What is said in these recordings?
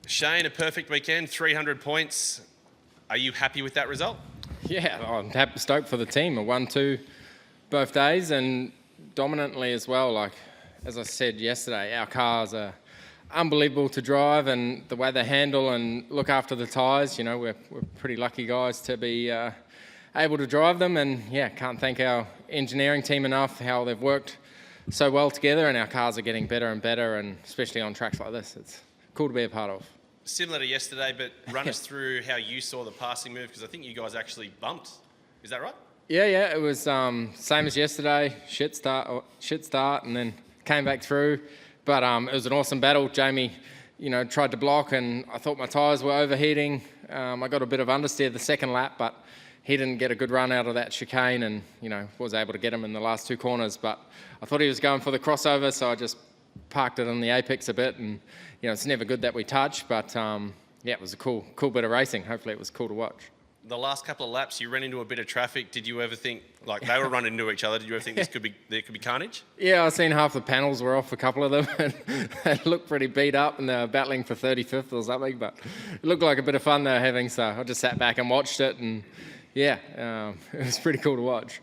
Shane, a perfect weekend, 300 points. Are you happy with that result? Yeah, I'm stoked for the team. A 1-2 both days and dominantly as well. Like, as I said yesterday, our cars are unbelievable to drive, and the way they handle and look after the tyres, we're pretty lucky guys to be able to drive them. And yeah, can't thank our engineering team enough, how they've worked so well together, and our cars are getting better and better, and especially on tracks like this, it's cool to be a part of. Similar to yesterday, but run us through how you saw the passing move, because I think you guys actually bumped. Is that right? Yeah, it was same as yesterday. Shit start, and then came back through. But it was an awesome battle. Jamie, tried to block, and I thought my tyres were overheating. I got a bit of understeer the second lap, but he didn't get a good run out of that chicane, and was able to get him in the last two corners. But I thought he was going for the crossover, so I just parked it on the apex a bit, and it's never good that we touch, but it was a cool bit of racing. Hopefully it was cool to watch. The last couple of laps, you ran into a bit of traffic. Did you ever think, like they were running into each other, did you ever think there could be carnage? Yeah, I've seen half the panels were off, a couple of them, and they looked pretty beat up, and they were battling for 35th or something, but it looked like a bit of fun they were having, so I just sat back and watched it, and it was pretty cool to watch.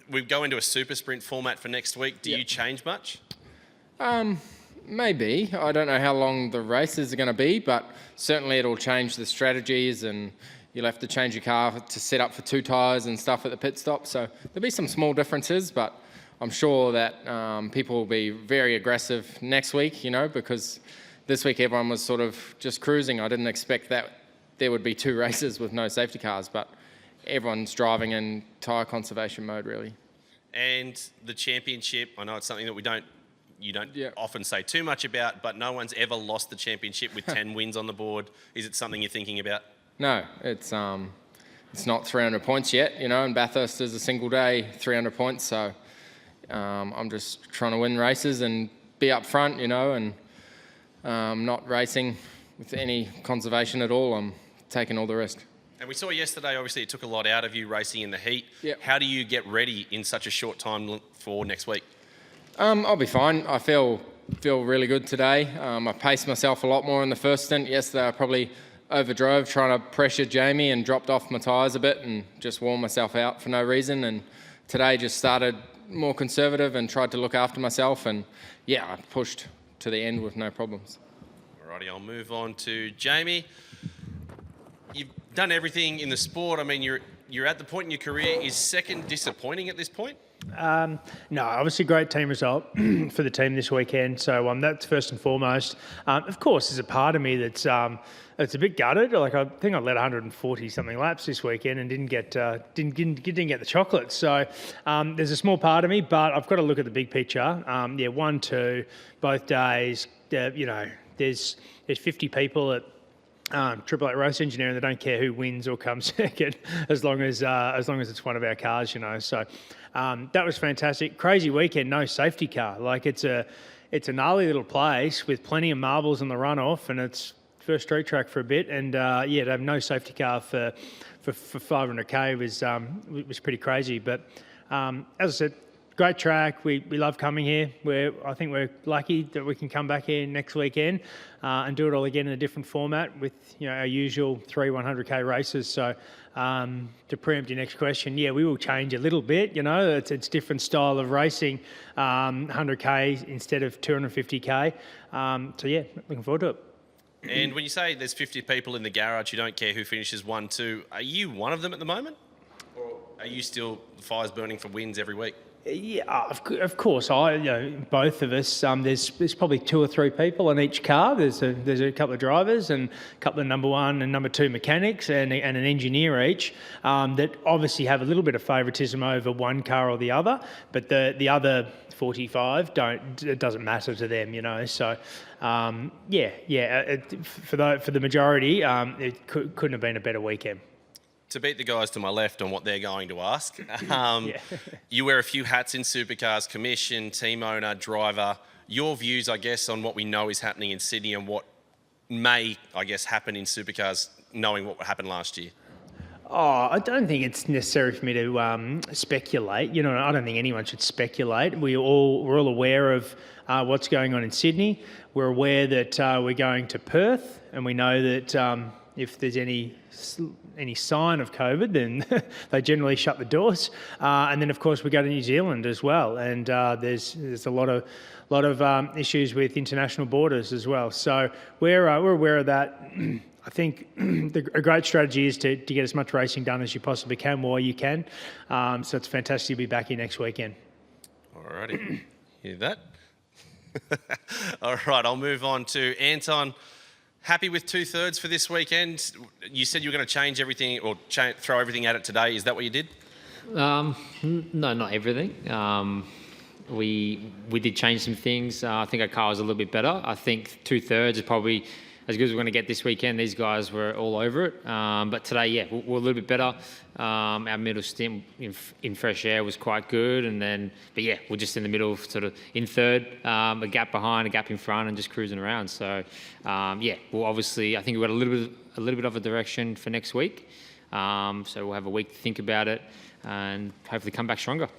We go into a super sprint format for next week. Do you change much? Maybe. I don't know how long the races are going to be, but certainly it'll change the strategies, and you'll have to change your car to set up for two tyres and stuff at the pit stop. So there'll be some small differences, but I'm sure that people will be very aggressive next week, because this week everyone was sort of just cruising. I didn't expect that there would be two races with no safety cars, but everyone's driving in tyre conservation mode, really. And the championship, I know it's something that you don't often say too much about, but no one's ever lost the championship with 10 wins on the board. Is it something you're thinking about? No, it's not 300 points yet, and Bathurst is a single day 300 points, so I'm just trying to win races and be up front, and not racing with any conservation at all. I'm taking all the risk. And we saw yesterday, obviously, it took a lot out of you racing in the heat. Yep. How do you get ready in such a short time for next week? I'll be fine. I feel really good today. I paced myself a lot more in the first stint. Yesterday I probably overdrove trying to pressure Jamie and dropped off my tyres a bit and just wore myself out for no reason. And today just started more conservative and tried to look after myself. And I pushed to the end with no problems. Alrighty, I'll move on to Jamie. You've done everything in the sport. I mean, you're at the point in your career. Is second disappointing at this point? No, obviously great team result for the team this weekend. So that's first and foremost. Of course, there's a part of me that's a bit gutted. Like I think I led 140 something laps this weekend and didn't get the chocolates. So there's a small part of me, but I've got to look at the big picture. 1-2 both days. There's 50 people at Triple Eight Race Engineering. They don't care who wins or comes second, as long as it's one of our cars, So that was fantastic. Crazy weekend, no safety car. Like it's a gnarly little place with plenty of marbles in the runoff, and it's first street track for a bit. And to have no safety car for 500k was pretty crazy. But as I said, great track. We love coming here. I think we're lucky that we can come back here next weekend and do it all again in a different format with our usual 3 100k races. So to preempt your next question, we will change a little bit. It's different style of racing, 100k instead of 250k. Looking forward to it. And when you say there's 50 people in the garage who don't care who finishes 1-2, are you one of them at the moment? Or are you still the fires burning for wins every week? Yeah, of course. Both of us. There's probably 2 or 3 people in each car. There's a couple of drivers and a couple of number 1 and number 2 mechanics and an engineer each that obviously have a little bit of favouritism over one car or the other. But the other 45 don't. It doesn't matter to them, So for the majority, it couldn't have been a better weekend. To beat the guys to my left on what they're going to ask, you wear a few hats in supercars: commission, team owner, driver. Your views, I guess, on what we know is happening in Sydney and what may, I guess, happen in supercars, knowing what happened last year. Oh, I don't think it's necessary for me to speculate. I don't think anyone should speculate. We're all aware of what's going on in Sydney. We're aware that we're going to Perth, and we know that if there's any sign of COVID, then they generally shut the doors. And then, of course, we go to New Zealand as well, and there's a lot of issues with international borders as well. So we're aware of that. I think a great strategy is to get as much racing done as you possibly can while you can. So it's fantastic to be back here next weekend. Alrighty, hear that? All right, I'll move on to Anton. Happy with 2/3 for this weekend? You said you were going to change everything or throw everything at it today. Is that what you did? No, not everything. We did change some things. I think our car was a little bit better. I think 2/3 is probably as good as we're going to get this weekend. These guys were all over it. But today, yeah, we're a little bit better. Our middle stint in fresh air was quite good. But yeah, we're just in the middle, sort of in third, a gap behind, a gap in front, and just cruising around. So, yeah, well, obviously, I think we've got a little bit of a direction for next week. So we'll have a week to think about it and hopefully come back stronger.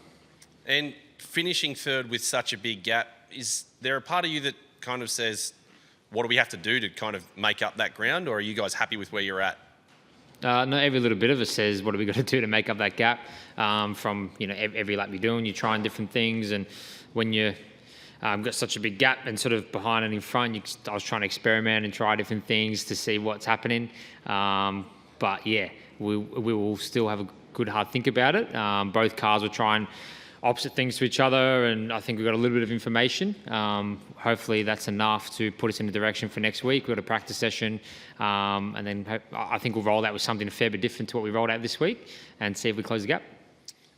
And finishing third with such a big gap, is there a part of you that kind of says, what do we have to do to kind of make up that ground, or are you guys happy with where you're at? No, every little bit of us says, what do we got to do to make up that gap? From every lap you're doing, you're trying different things, and when you got such a big gap and sort of behind and in front, I was trying to experiment and try different things to see what's happening. But yeah, we will still have a good hard think about it. Both cars were trying opposite things to each other, and I think we've got a little bit of information. Hopefully that's enough to put us in the direction for next week. We've got a practice session, and then I think we'll roll out with something a fair bit different to what we rolled out this week and see if we close the gap.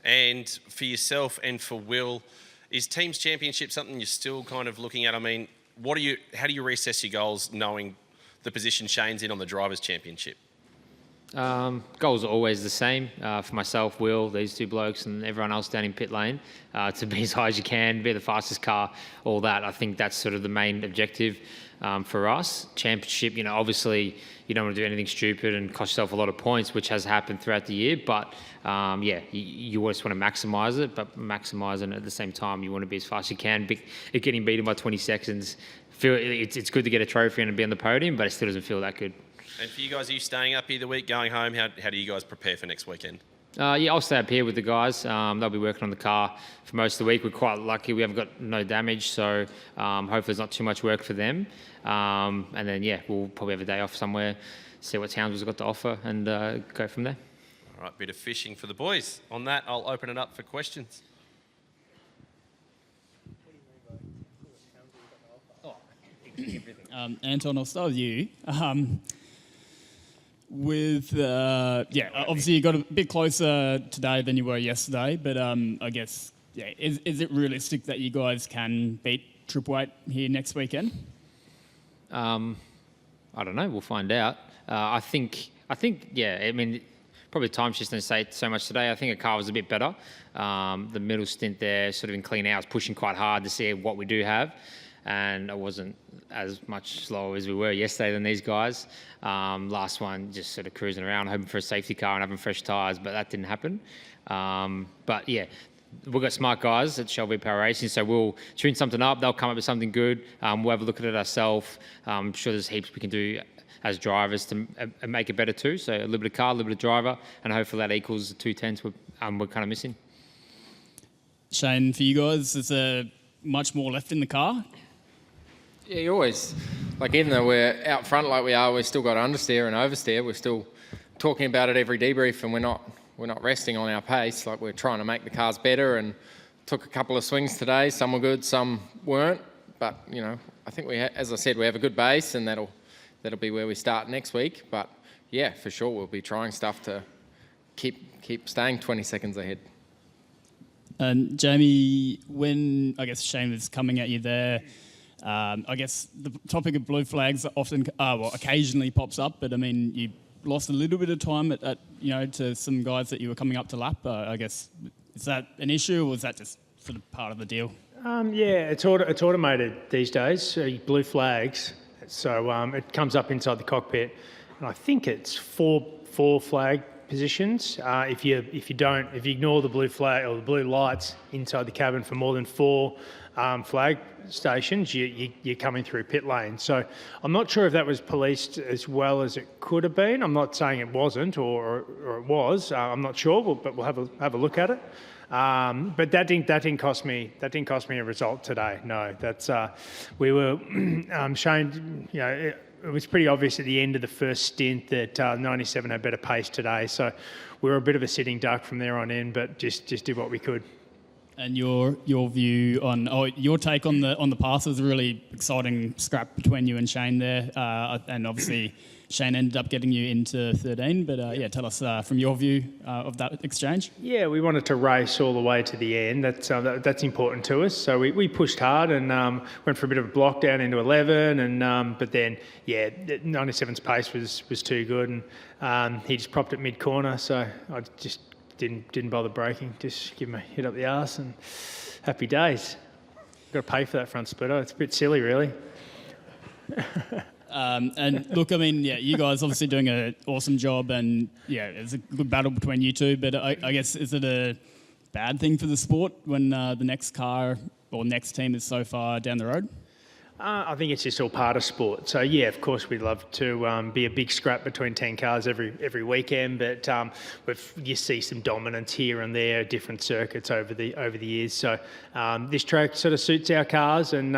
And for yourself and for Will, is Teams Championship something you're still kind of looking at? I mean, how do you reassess your goals knowing the position Shane's in on the Drivers' Championship? Goals are always the same for myself, Will, these two blokes, and everyone else down in pit lane, to be as high as you can, be the fastest car, all that. I think that's sort of the main objective for us. Championship, obviously you don't want to do anything stupid and cost yourself a lot of points, which has happened throughout the year. But yeah, you always want to maximise it, but maximising it at the same time, you want to be as fast as you can. Getting beaten by 20 seconds, it's good to get a trophy and be on the podium, but it still doesn't feel that good. And for you guys, are you staying up here the week, going home? How do you guys prepare for next weekend? Yeah, I'll stay up here with the guys. They'll be working on the car for most of the week. We're quite lucky. We haven't got no damage, so hopefully there's not too much work for them. And then, yeah, we'll probably have a day off somewhere, see what Townsville's got to offer, and go from there. All right, bit of fishing for the boys. On that, I'll open it up for questions. Anton, I'll start with you. Obviously you got a bit closer today than you were yesterday, but I guess, yeah, is it realistic that you guys can beat Triple Eight here next weekend? I don't know. We'll find out. I think, yeah. I mean, probably time just didn't say so much today. I think a car was a bit better. The middle stint there, sort of in clean outs, pushing quite hard to see what we do have. And I wasn't as much slower as we were yesterday than these guys. Last one, just sort of cruising around, hoping for a safety car and having fresh tyres, but that didn't happen. But yeah, we've got smart guys at Shelby Power Racing, so we'll tune something up. They'll come up with something good. We'll have a look at it ourselves. I'm sure there's heaps we can do as drivers to make it better too. So a little bit of car, a little bit of driver, and hopefully that equals the 2/10 we're kind of missing. Shane, for you guys, is there much more left in the car? Yeah, you always, even though we're out front like we are, we've still got understeer and oversteer. We're still talking about it every debrief, and we're not resting on our pace. We're trying to make the cars better, and took a couple of swings today. Some were good, some weren't. But I think as I said, we have a good base, and that'll be where we start next week. But yeah, for sure, we'll be trying stuff to keep staying 20 seconds ahead. And Jamie, when I guess Shane was coming at you there, I guess the topic of blue flags often, occasionally pops up, but I mean, you lost a little bit of time to some guys that you were coming up to lap. I guess, is that an issue, or is that just sort of part of the deal? Yeah, it's automated these days. So blue flags, so it comes up inside the cockpit, and I think it's four flag positions. If you ignore the blue flag or the blue lights inside the cabin for more than 4 flag stations, you're coming through pit lane. So I'm not sure if that was policed as well as it could have been. I'm not saying it wasn't or it was. I'm not sure, but we'll have a look at it. But that didn't cost me a result today. No, that's we were Shane. It was pretty obvious at the end of the first stint that 97 had better pace today. So we were a bit of a sitting duck from there on in, but just did what we could. And your view on your take on the pass was a really exciting scrap between you and Shane there, and obviously Shane ended up getting you into 13. But tell us from your view of that exchange. Yeah, we wanted to race all the way to the end. That's important to us. So we pushed hard and went for a bit of a block down into 11, and but then 97's pace was too good, and he just propped it mid corner. So I just didn't bother braking. Just give him a hit up the arse and happy days. Got to pay for that front splitter. It's a bit silly, really. And look, I mean, you guys obviously doing an awesome job, and it's a good battle between you two. But I guess, is it a bad thing for the sport when the next car or next team is so far down the road? I think it's just all part of sport. So of course we'd love to be a big scrap between 10 cars every weekend, but you see some dominance here and there, different circuits over the years. So this track sort of suits our cars, and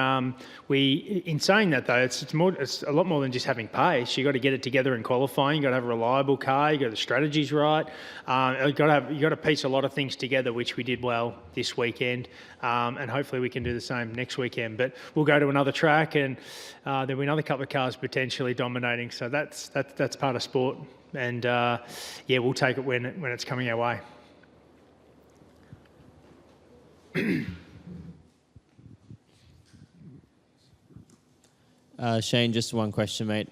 in saying that though, it's a lot more than just having pace. You got to get it together in qualifying. You got to have a reliable car. You got the strategies right. You got to piece a lot of things together, which we did well this weekend, and hopefully we can do the same next weekend. But we'll go to another track, and there'll be another couple of cars potentially dominating. So that's part of sport, and we'll take it when it's coming our way. Shane, just one question, mate.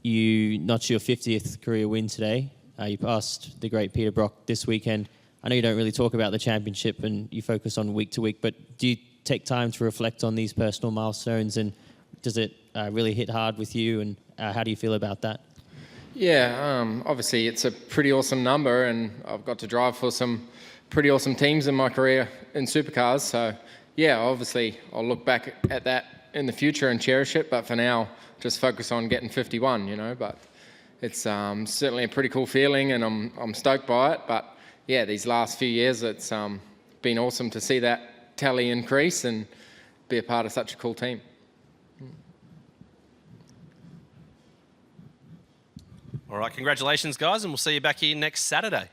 You notched your 50th career win today. You passed the great Peter Brock this weekend. I know you don't really talk about the championship and you focus on week to week, but do you take time to reflect on these personal milestones, and does it really hit hard with you, and how do you feel about that? Obviously it's a pretty awesome number, and I've got to drive for some pretty awesome teams in my career in supercars. So obviously I'll look back at that in the future and cherish it, but for now just focus on getting 51, but it's certainly a pretty cool feeling, and I'm stoked by it. But these last few years it's been awesome to see that tally increase and be a part of such a cool team. All right, congratulations guys, and we'll see you back here next Saturday.